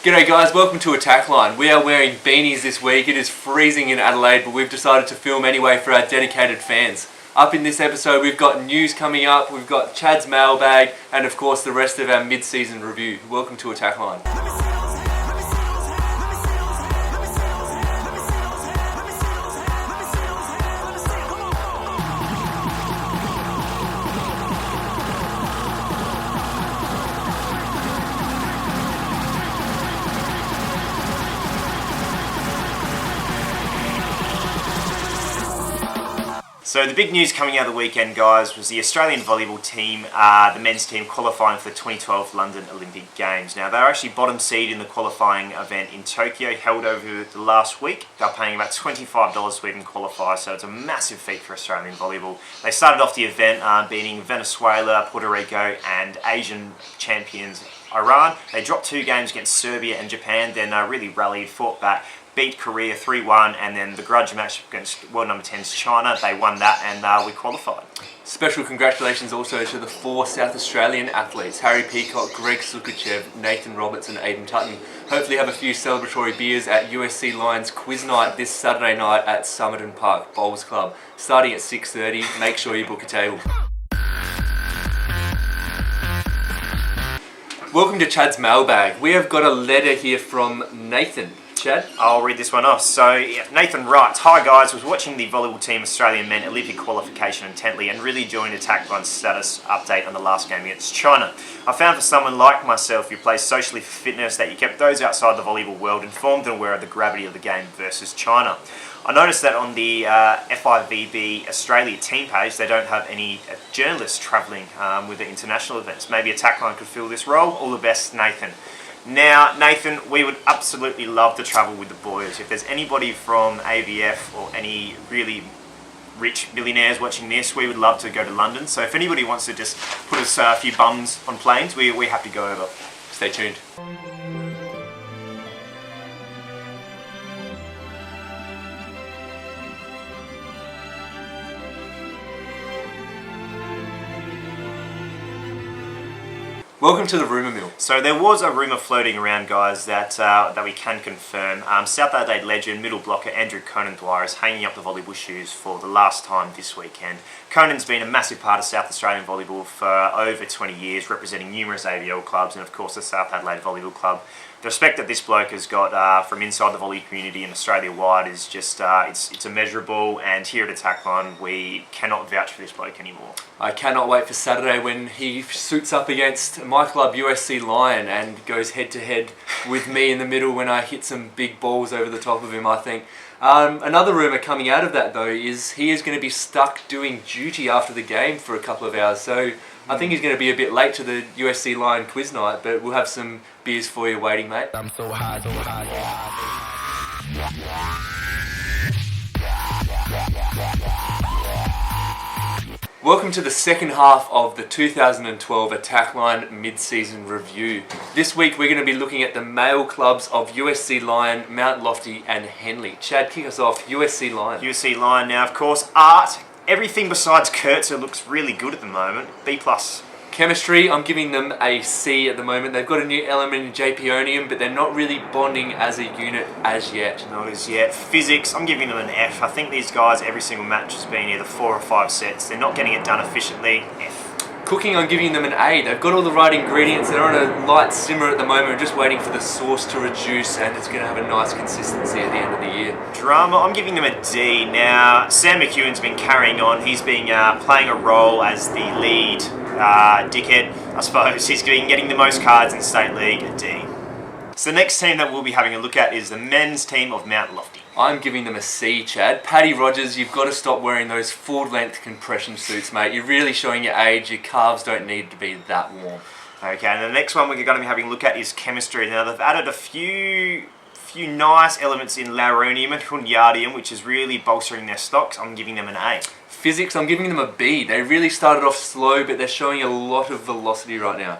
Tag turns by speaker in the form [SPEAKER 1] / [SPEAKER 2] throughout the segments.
[SPEAKER 1] G'day guys, welcome to Attack Line. We are wearing beanies this week. It is freezing in Adelaide, but we've decided to film anyway for our dedicated fans. Up in this episode we've got news coming up, we've got Chad's mailbag, and of course the rest of our mid-season review. Welcome to Attack Line.
[SPEAKER 2] So the big news coming out of the weekend, guys, was the Australian volleyball team, the men's team, qualifying for the 2012 London Olympic Games. Now, they were actually bottom seed in the qualifying event in Tokyo, held over the last week. They're paying about $25 to even qualify, so it's a massive feat for Australian volleyball. They started off the event beating Venezuela, Puerto Rico, and Asian champions Iran. They dropped 2 games against Serbia and Japan, then really rallied, fought back, beat Korea 3-1, and then the grudge match against world number 10's China. They won that, and we qualified.
[SPEAKER 1] Special congratulations also to the 4 South Australian athletes, Harry Peacock, Greg Sukachev, Nathan Roberts and Aidan Tutton. Hopefully have a few celebratory beers at USC Lions quiz night this Saturday night at Somerton Park Bowls Club, starting at 6:30. Make sure you book a table. Welcome to Chad's mailbag. We have got a letter here from Nathan. Chad?
[SPEAKER 2] I'll read this one off. So Nathan writes, "Hi guys, was watching the volleyball team Australian men Olympic qualification intently and really enjoying Attack Line's status update on the last game against China. I found for someone like myself who plays socially for fitness that you kept those outside the volleyball world informed and aware of the gravity of the game versus China. I noticed that on the FIVB Australia team page, they don't have any journalists travelling with the international events. Maybe Attack Line could fill this role. All the best, Nathan." Now, Nathan, we would absolutely love to travel with the boys. If there's anybody from AVF or any really rich billionaires watching this, we would love to go to London. So if anybody wants to just put us a few bums on planes, we're happy to go over.
[SPEAKER 1] Stay tuned. Welcome to the rumour mill.
[SPEAKER 2] So there was a rumour floating around, guys, that we can confirm. South Adelaide legend, middle blocker Andrew Conan Dwyer is hanging up the volleyball shoes for the last time this weekend. Conan's been a massive part of South Australian volleyball for over 20 years, representing numerous AVL clubs and of course the South Adelaide Volleyball Club. The respect that this bloke has got from inside the volley community and Australia-wide is just, it's immeasurable, and here at Attack Line we cannot vouch for this bloke anymore.
[SPEAKER 1] I cannot wait for Saturday when he suits up against my club USC Lion and goes head to head with me in the middle when I hit some big balls over the top of him, I think. Another rumour coming out of that though is he is going to be stuck doing duty after the game for a couple of hours, so I think he's going to be a bit late to the USC Lion quiz night, but we'll have some beers for you waiting, mate.
[SPEAKER 3] I'm so high, so high.
[SPEAKER 1] Welcome to the second half of the 2012 Attack Line mid-season review. This week we're going to be looking at the male clubs of USC Lion, Mount Lofty and Henley. Chad, kick us off. USC Lion.
[SPEAKER 2] USC Lion now, of course, art. Everything besides Kurtzer looks really good at the moment. B+.
[SPEAKER 1] Chemistry, I'm giving them a C at the moment. They've got a new element in JPonium, but they're not really bonding as a unit as yet.
[SPEAKER 2] Not as yet. Physics, I'm giving them an F. I think these guys, every single match has been either 4 or 5 sets. They're not getting it done efficiently. F.
[SPEAKER 1] Cooking, I'm giving them an A. They've got all the right ingredients. They're on a light simmer at the moment. We're just waiting for the sauce to reduce, and it's going to have a nice consistency at the end of the year.
[SPEAKER 2] Drama, I'm giving them a D. Now, Sam McEwen's been carrying on. He's been playing a role as the lead dickhead, I suppose. He's been getting the most cards in State League, a D. So the next team that we'll be having a look at is the men's team of Mount Lofty.
[SPEAKER 1] I'm giving them a C, Chad. Paddy Rogers, you've got to stop wearing those full-length compression suits, mate. You're really showing your age. Your calves don't need to be that warm.
[SPEAKER 2] Okay, and the next one we're going to be having a look at is chemistry. Now, they've added a few nice elements in Laronium and Hunyadium, which is really bolstering their stocks. I'm giving them an A.
[SPEAKER 1] Physics, I'm giving them a B. They really started off slow, but they're showing a lot of velocity right now.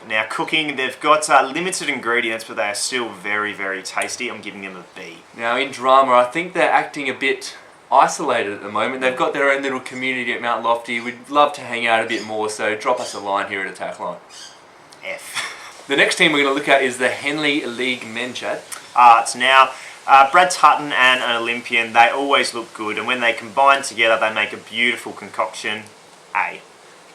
[SPEAKER 2] Now, cooking, they've got limited ingredients, but they are still very, very tasty. I'm giving them a B.
[SPEAKER 1] Now, in drama, I think they're acting a bit isolated at the moment. They've got their own little community at Mount Lofty. We'd love to hang out a bit more, so drop us a line here at Attack Line.
[SPEAKER 2] F.
[SPEAKER 1] The next team we're going to look at is the Henley League men, Chad.
[SPEAKER 2] It's now Brad Tutton and an Olympian. They always look good, and when they combine together, they make a beautiful concoction. A.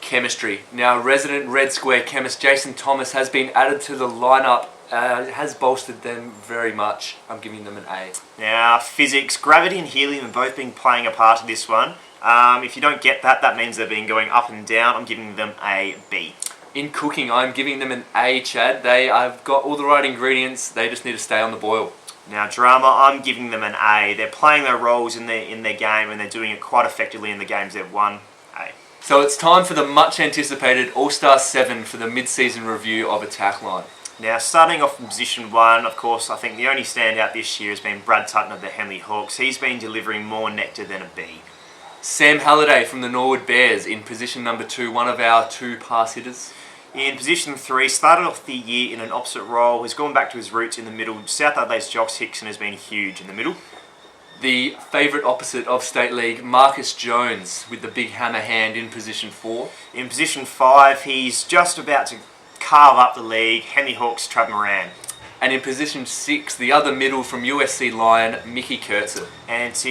[SPEAKER 1] Chemistry. Now, resident Red Square chemist Jason Thomas has been added to the lineup. Has bolstered them very much. I'm giving them an A.
[SPEAKER 2] Now, physics, gravity and helium have both been playing a part of this one. If you don't get that, that means they've been going up and down. I'm giving them a B.
[SPEAKER 1] In cooking, I'm giving them an A, Chad. They have got all the right ingredients. They just need to stay on the boil.
[SPEAKER 2] Now, drama, I'm giving them an A. They're playing their roles in their game, and they're doing it quite effectively in the games they've won. A.
[SPEAKER 1] So it's time for the much anticipated All-Star 7 for the mid-season review of Attack Line.
[SPEAKER 2] Now, starting off from position 1, of course, I think the only standout this year has been Brad Tutton of the Henley Hawks. He's been delivering more nectar than a B.
[SPEAKER 1] Sam Halliday from the Norwood Bears in position number 2, one of our 2 pass hitters.
[SPEAKER 2] In position 3, started off the year in an opposite role, has gone back to his roots in the middle. South Adelaide's Jox Hickson has been huge in the middle.
[SPEAKER 1] The favourite opposite of State League, Marcus Jones, with the big hammer hand in position 4.
[SPEAKER 2] In position 5, he's just about to carve up the league, Henley Hawks' Trav Moran.
[SPEAKER 1] And in position 6, the other middle from USC Lion, Mickey Kurtzer.
[SPEAKER 2] And to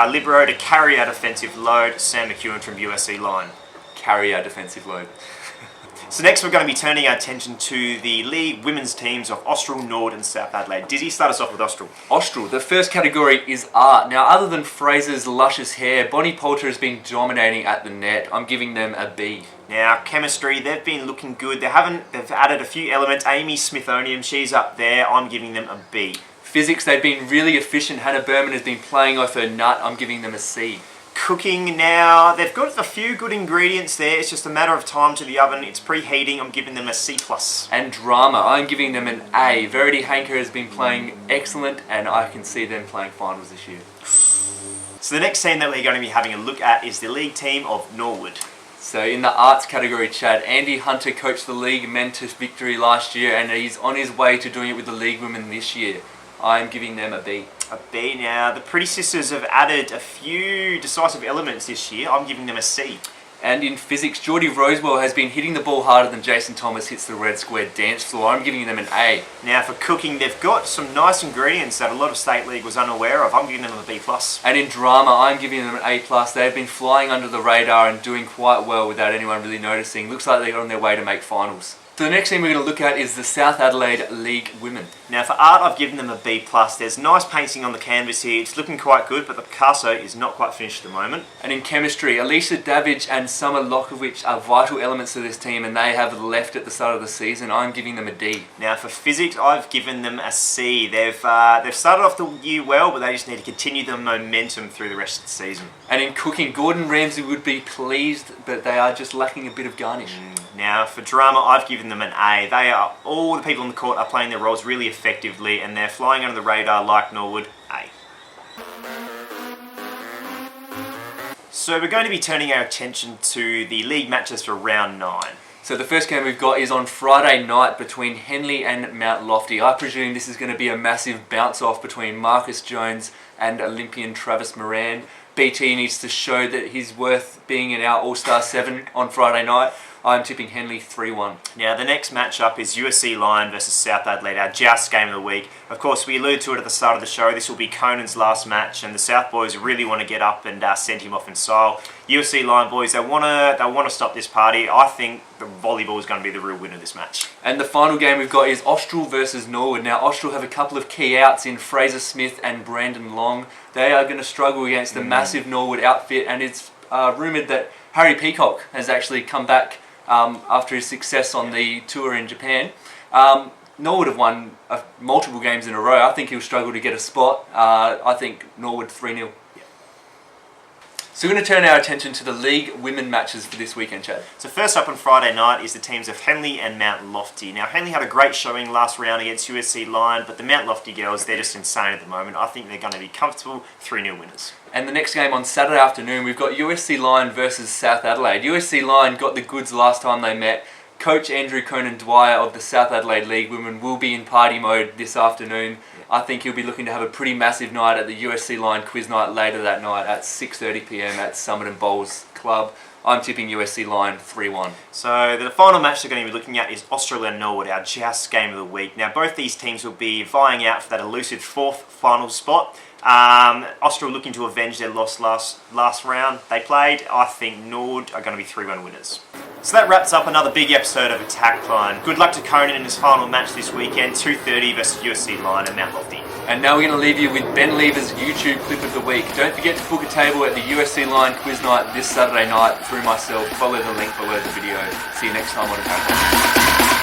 [SPEAKER 2] libero to carry our defensive load, Sam McEwen from USC Lion.
[SPEAKER 1] Carry our defensive load.
[SPEAKER 2] So next we're going to be turning our attention to the league women's teams of Austral, Nord and South Adelaide. Dizzy, start us off with Austral.
[SPEAKER 1] Austral, the first category is art. Now, other than Fraser's luscious hair, Bonnie Poulter has been dominating at the net. I'm giving them a B.
[SPEAKER 2] Now, chemistry, they've been looking good. They've added a few elements. Amy Smithonian, she's up there. I'm giving them a B.
[SPEAKER 1] Physics, they've been really efficient. Hannah Berman has been playing off her nut. I'm giving them a C.
[SPEAKER 2] Cooking, now, they've got a few good ingredients there. It's just a matter of time to the oven. It's preheating. I'm giving them a C+.
[SPEAKER 1] And drama, I'm giving them an A. Verity Hanker has been playing excellent, and I can see them playing finals this year.
[SPEAKER 2] So the next team that we're going to be having a look at is the league team of Norwood.
[SPEAKER 1] So in the arts category, Chad, Andy Hunter coached the league men to victory last year, and he's on his way to doing it with the league women this year. I'm giving them a B.
[SPEAKER 2] A B. Now, the Pretty Sisters have added a few decisive elements this year. I'm giving them a C.
[SPEAKER 1] And in physics, Geordie Rosewell has been hitting the ball harder than Jason Thomas hits the red square dance floor. I'm giving them an A.
[SPEAKER 2] Now, for cooking, they've got some nice ingredients that a lot of State League was unaware of. I'm giving them a B+.
[SPEAKER 1] And in drama, I'm giving them an A+. They've been flying under the radar and doing quite well without anyone really noticing. Looks like they're on their way to make finals. So the next thing we're going to look at is the South Adelaide League Women.
[SPEAKER 2] Now for art, I've given them a B+. There's nice painting on the canvas here. It's looking quite good, but the Picasso is not quite finished at the moment.
[SPEAKER 1] And in chemistry, Alicia Davidge and Summer Lockovich are vital elements to this team, and they have left at the start of the season. I'm giving them a D.
[SPEAKER 2] Now for physics, I've given them a C. They've started off the year well, but they just need to continue the momentum through the rest of the season.
[SPEAKER 1] And in cooking, Gordon Ramsay would be pleased, but they are just lacking a bit of garnish.
[SPEAKER 2] Now for drama, I've given them an A. All the people on the court are playing their roles really effectively, and they're flying under the radar like Norwood. A. So we're going to be turning our attention to the league matches for round 9.
[SPEAKER 1] So the first game we've got is on Friday night between Henley and Mount Lofty. I presume this is going to be a massive bounce-off between Marcus Jones and Olympian Travis Moran. BT needs to show that he's worth being in our All-Star 7 on Friday night. I'm tipping Henley 3-1.
[SPEAKER 2] Now the next matchup is USC Lion versus South Adelaide, our joust game of the week. Of course, we alluded to it at the start of the show. This will be Conan's last match, and the South boys really want to get up and send him off in style. USC Lion boys, they want to stop this party. I think the volleyball is going to be the real winner of this match.
[SPEAKER 1] And the final game we've got is Austral versus Norwood. Now Austral have a couple of key outs in Fraser Smith and Brandon Long. They are going to struggle against the massive Norwood outfit, and it's rumoured that Harry Peacock has actually come back after his success on the tour in Japan. Norwood have won multiple games in a row. I think he'll struggle to get a spot. I think Norwood 3-0. So we're going to turn our attention to the league women matches for this weekend, Chad.
[SPEAKER 2] So first up on Friday night is the teams of Henley and Mount Lofty. Now Henley had a great showing last round against USC Lion, but the Mount Lofty girls, they're just insane at the moment. I think they're going to be comfortable 3-0 winners.
[SPEAKER 1] And the next game on Saturday afternoon, we've got USC Lion versus South Adelaide. USC Lion got the goods last time they met. Coach Andrew Conan-Dwyer of the South Adelaide League Women will be in party mode this afternoon. I think he'll be looking to have a pretty massive night at the USC Lion quiz night later that night at 6:30 p.m. at Summit and Bowls Club. I'm tipping USC line 3-1.
[SPEAKER 2] So the final match they're going to be looking at is Australia Norwood, our joust game of the week. Now both these teams will be vying out for that elusive fourth final spot. Austria looking to avenge their loss last round they played. I think Nord are going to be 3-1 winners. So that wraps up another big episode of Attack Line. Good luck to Conan in his final match this weekend, 2:30 versus USC Line and Mount Lofty.
[SPEAKER 1] And now we're going to leave you with Ben Lever's YouTube clip of the week. Don't forget to book a table at the USC Line quiz night this Saturday night through myself. Follow the link below the video. See you next time on Attack Line.